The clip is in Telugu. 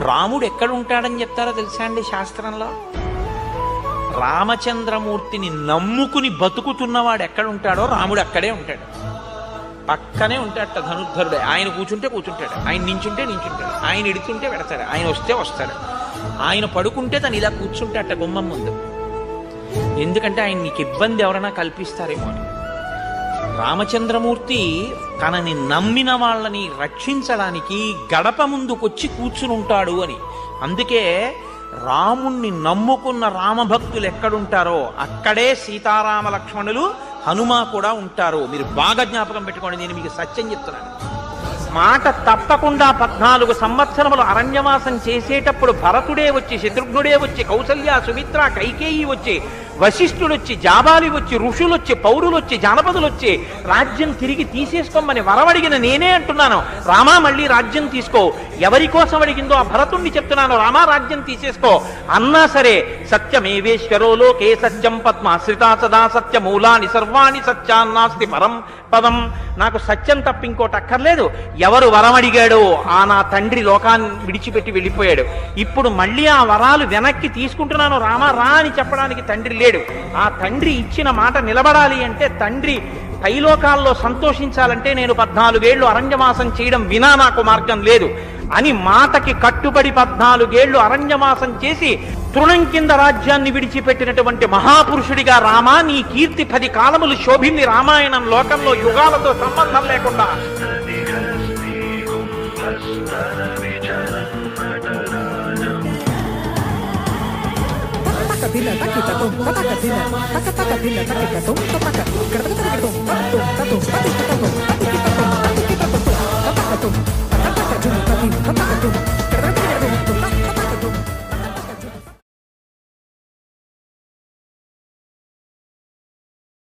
రాముడు ఎక్కడుంటాడని చెప్తారో తెలుసా అండి శాస్త్రంలో? రామచంద్రమూర్తిని నమ్ముకుని బతుకుతున్నవాడు ఎక్కడుంటాడో రాముడు అక్కడే ఉంటాడు. పక్కనే ఉంటాడట ధనుర్ధరుడే. ఆయన కూర్చుంటే కూర్చుంటాడు, ఆయన నించుంటే నించుంటాడు, ఆయన ఎడుతుంటే పెడతాడు, ఆయన వస్తే వస్తాడు. ఆయన పడుకుంటే తను ఇలా కూర్చుంటాడట గుమ్మం ముందు. ఎందుకంటే ఆయన నీకు ఇబ్బంది ఎవరైనా కల్పిస్తారేమో అని. రామచంద్రమూర్తి తనని నమ్మిన వాళ్ళని రక్షించడానికి గడప ముందుకొచ్చి కూర్చుని ఉంటాడు అని. అందుకే రాముణ్ణి నమ్ముకున్న రామభక్తులు ఎక్కడుంటారో అక్కడే సీతారామ లక్ష్మణులు హనుమ కూడా ఉంటారు. మీరు బాగా జ్ఞాపకం పెట్టుకోండి, నేను మీకు సత్యం చెప్తున్నాను. మాట తప్పకుండా 14 సంవత్సరములు అరణ్యవాసం చేసేటప్పుడు భరతుడే వచ్చి, శత్రుఘ్నుడే వచ్చి, కౌసల్య, సుమిత్ర, కైకేయి వచ్చి, వశిష్ఠుడు వచ్చి, జాబాలి వచ్చి, ఋషులు వచ్చి, పౌరులు వచ్చి, జానపదులు వచ్చి రాజ్యం తిరిగి తీసేసుకోమని వరవడిగిన నేనే అంటున్నాను, రామా మళ్ళీ రాజ్యం తీసుకో. ఎవరి కోసం అడిగిందో ఆ భరతుణ్ణి చెప్తున్నాను, రామా రాజ్యం తీసేసుకో అన్నా సరే, సత్యమేవేశ్వరో లోకే సత్యం పద్మాశ్రితా సదా సత్యమూలాని సర్వాణి సత్యాన్నాస్తి పరం పదం. నాకు సత్యం తప్ప ఇంకోటి అక్కర్లేదు. ఎవరు వరం అడిగాడో ఆ నా తండ్రి లోకాన్ని విడిచిపెట్టి వెళ్ళిపోయాడు. ఇప్పుడు మళ్ళీ ఆ వరాలు వెనక్కి తీసుకుంటున్నాను, రామా రా అని చెప్పడానికి తండ్రి లేడు. ఆ తండ్రి ఇచ్చిన మాట నిలబడాలి అంటే, తండ్రి పైలోకాల్లో సంతోషించాలంటే నేను 14 ఏళ్లు అరణ్యవాసం చేయడం వినా నాకు మార్గం లేదు అని మాటకి కట్టుబడి 14 ఏళ్లు అరణ్యవాసం చేసి తృణం కింద రాజ్యాన్ని విడిచిపెట్టినటువంటి మహాపురుషుడిగా రామా నీ కీర్తి 10 కాలములు శోభింది రామాయణం లోకంలో, యుగాలతో సంబంధం లేకుండా. Taka tila, taki tatum, taka tila, taka taka tila, taki tatum, taka